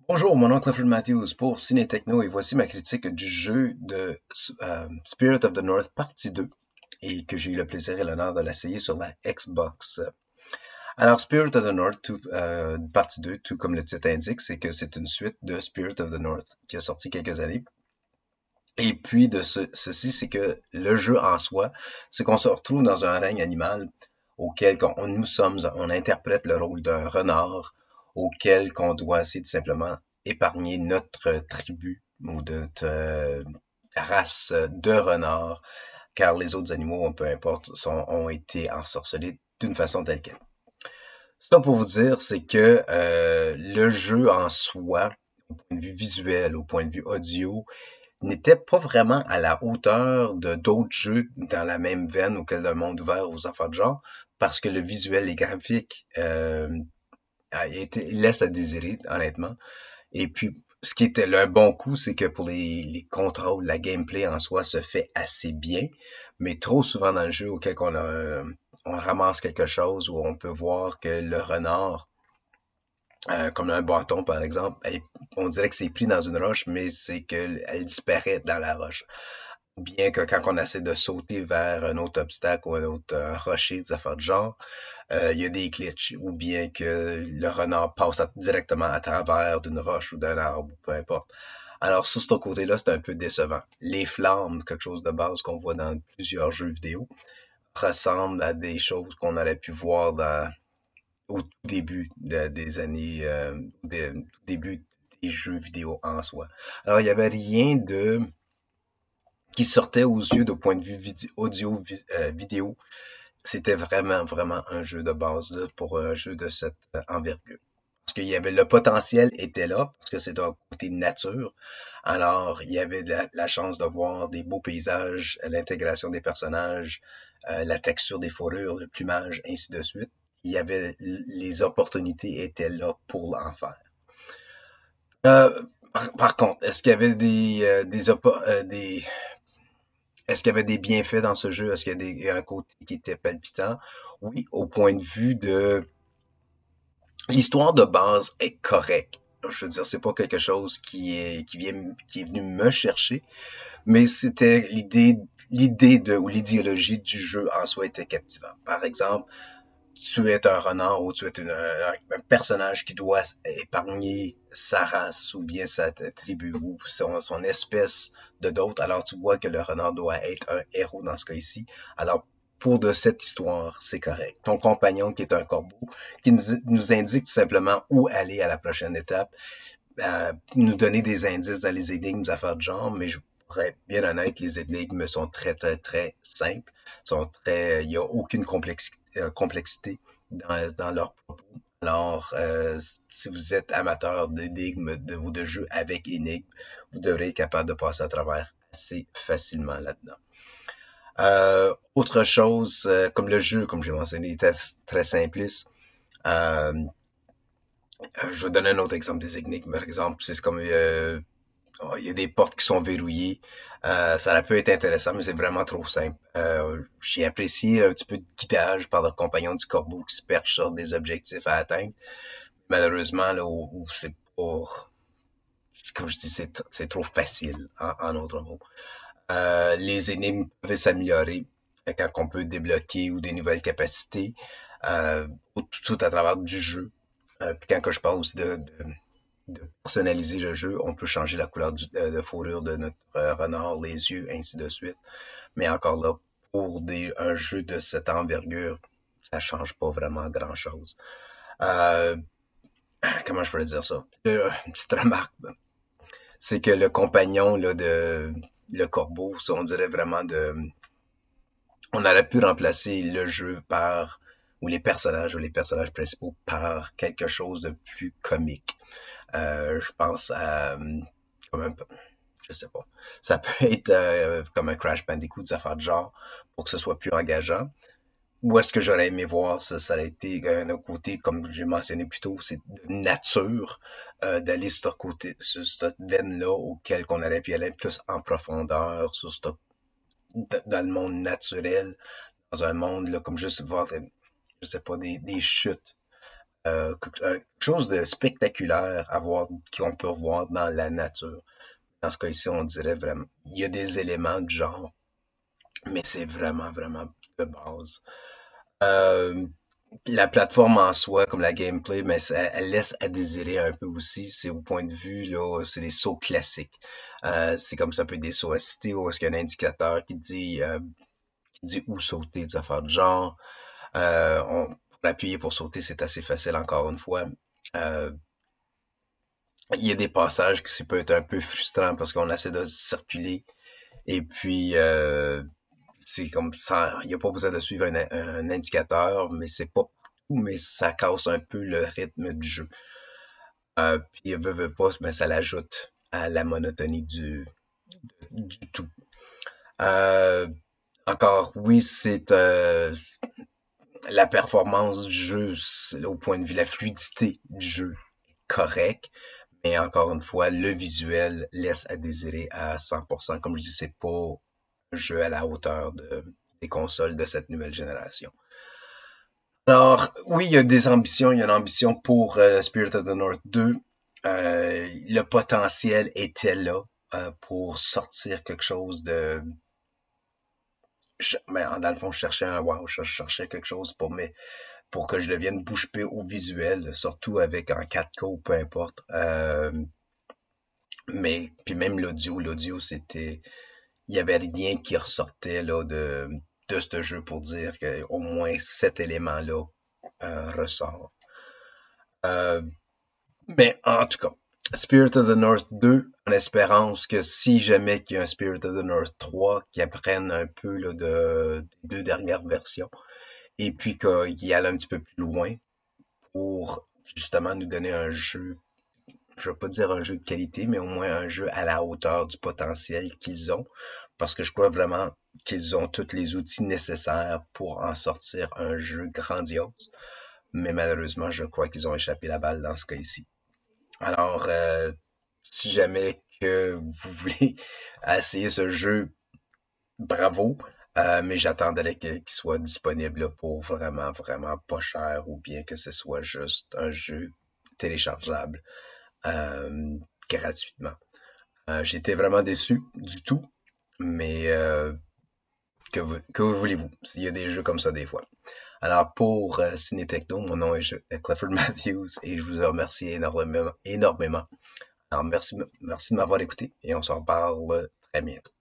Bonjour, mon nom est Clifford Matthews pour Ciné Techno et voici ma critique du jeu de Spirit of the North partie 2 et que j'ai eu le plaisir et l'honneur de l'essayer sur la Xbox. Alors, Spirit of the North partie 2, tout comme le titre indique, c'est que c'est une suite de Spirit of the North qui a sorti quelques années. Et puis de ceci, c'est que le jeu en soi, c'est qu'on se retrouve dans un règne animal auquel on interprète le rôle d'un renard auquel qu'on doit essayer de simplement épargner notre tribu ou notre race de renards, car les autres animaux, peu importe, ont été ensorcelés d'une façon telle quelle. Ça pour vous dire, c'est que le jeu en soi, au point de vue visuel, au point de vue audio, n'était pas vraiment à la hauteur de d'autres jeux dans la même veine auquel le monde ouvert aux affaires de genre, parce que le visuel, les graphiques laissent à désirer, honnêtement. Et puis, ce qui était un bon coup, c'est que pour les contrôles, la gameplay en soi se fait assez bien, mais trop souvent dans le jeu on ramasse quelque chose où on peut voir que le renard comme un bâton, par exemple, on dirait que c'est pris dans une roche, mais c'est qu'elle disparaît dans la roche. Ou bien que quand on essaie de sauter vers un autre obstacle ou un autre rocher, des affaires de genre, il y a des glitches. Ou bien que le renard passe directement à travers d'une roche ou d'un arbre, peu importe. Alors, sur ce côté-là, c'est un peu décevant. Les flammes, quelque chose de base qu'on voit dans plusieurs jeux vidéo, ressemblent à des choses qu'on aurait pu voir au tout début des années, début des jeux vidéo en soi. Alors, il n'y avait rien de qui sortait aux yeux de point de vue vidéo. C'était vraiment, vraiment un jeu de base là, pour un jeu de cette envergure. Parce qu'il y avait le potentiel était là, parce que c'est un côté nature. Alors, il y avait la chance de voir des beaux paysages, l'intégration des personnages, la texture des fourrures, le plumage, ainsi de suite. Il y avait les opportunités étaient là pour en faire. Par contre, est-ce qu'il y avait est-ce qu'il y avait des bienfaits dans ce jeu? Est-ce qu'il y a un côté qui était palpitant? Oui, au point de vue de l'histoire de base est correcte. Je veux dire, c'est pas quelque chose qui est venu me chercher, mais c'était l'idée ou l'idéologie du jeu en soi était captivante. Par exemple, tu es un renard ou tu es un personnage qui doit épargner sa race ou bien sa tribu ou son espèce de d'autres. Alors tu vois que le renard doit être un héros dans ce cas-ci. Alors pour de cette histoire, c'est correct. Ton compagnon qui est un corbeau, qui nous indique tout simplement où aller à la prochaine étape, nous donner des indices dans les énigmes, des affaires de genre, mais je pourrais bien honnête, les énigmes sont très, très, très simples. Il n'y a aucune complexité dans leur propos. Alors, si vous êtes amateur d'énigmes ou de jeux avec énigmes, vous devrez être capable de passer à travers assez facilement là-dedans. Autre chose, comme le jeu, comme j'ai mentionné, était très simpliste. Euh, je vais donner un autre exemple des énigmes. Par exemple, c'est comme il y a des portes qui sont verrouillées. Ça peut être intéressant, mais c'est vraiment trop simple. J'ai apprécié un petit peu de guidage par le compagnon du corbeau qui se perche sur des objectifs à atteindre. Malheureusement, là, où c'est pas, comme je dis, c'est trop facile, en autre mot. Les énigmes peuvent s'améliorer quand on peut débloquer ou des nouvelles capacités, tout à travers du jeu. Puis quand que je parle aussi de personnaliser le jeu, on peut changer la couleur de fourrure de notre renard, les yeux, ainsi de suite. Mais encore là, pour un jeu de cette envergure, ça change pas vraiment grand-chose. Euh, comment je pourrais dire ça? Une petite remarque, c'est que le compagnon là, de le corbeau, ça, on dirait vraiment on aurait pu remplacer le jeu par ou les personnages principaux par quelque chose de plus comique. Je pense à comme un, je sais pas. Ça peut être comme un Crash Bandicoot, des affaires de genre, pour que ce soit plus engageant. Ou est-ce que j'aurais aimé voir ça, ça a été un autre côté, comme j'ai mentionné plus tôt, c'est de nature, d'aller sur ce côté, sur cette veine-là, auquel qu'on aurait pu aller plus en profondeur, dans le monde naturel, dans un monde, là, comme juste voir, je sais pas, des chutes quelque chose de spectaculaire à voir, qu'on peut voir dans la nature. Dans ce cas-ci, on dirait vraiment, il y a des éléments du genre, mais c'est vraiment, vraiment de base. Euh, la plateforme en soi, comme la gameplay, mais elle laisse à désirer un peu aussi. C'est au point de vue, là, c'est des sauts classiques. C'est comme ça peut être des sauts assistés où est-ce qu'il y a un indicateur qui dit où sauter, des affaires de genre. Pour appuyer pour sauter, c'est assez facile encore une fois. Euh, il y a des passages que ça peut être un peu frustrant parce qu'on essaie de circuler et puis c'est comme ça, il n'y a pas besoin de suivre un indicateur, mais c'est pas tout, mais ça casse un peu le rythme du jeu. Puis veut pas, mais ça l'ajoute à la monotonie du tout. Euh, encore, oui, c'est la performance du jeu, au point de vue, la fluidité du jeu, correct. Mais encore une fois, le visuel laisse à désirer à 100%. Comme je dis, c'est pas un jeu à la hauteur des consoles de cette nouvelle génération. Alors, oui, il y a des ambitions. Il y a une ambition pour Spirit of the North 2. Le potentiel était là pour sortir quelque chose de... Ben, dans le fond, je cherchais un wow, je cherchais quelque chose pour que je devienne bouche bée au visuel, surtout avec en 4K ou peu importe. Mais puis même l'audio, c'était, il y avait rien qui ressortait là de ce jeu pour dire que au moins cet élément-là ressort. Euh, mais en tout cas, Spirit of the North 2, en espérance que si jamais qu'il y a un Spirit of the North 3 qui apprenne un peu là, des deux dernières versions, et puis qu'il aille un petit peu plus loin pour justement nous donner un jeu, je vais pas dire un jeu de qualité, mais au moins un jeu à la hauteur du potentiel qu'ils ont, parce que je crois vraiment qu'ils ont tous les outils nécessaires pour en sortir un jeu grandiose. Mais malheureusement, je crois qu'ils ont échappé la balle dans ce cas-ci. Alors, si jamais que vous voulez essayer ce jeu, bravo. Mais j'attendrai qu'il soit disponible pour vraiment, vraiment pas cher ou bien que ce soit juste un jeu téléchargeable euh, gratuitement. J'étais vraiment déçu du tout, mais que voulez-vous? Il y a des jeux comme ça des fois. Alors pour Ciné Techno, mon nom est Clifford Matthews et je vous remercie énormément, énormément. Alors merci de m'avoir écouté et on se reparle très bientôt.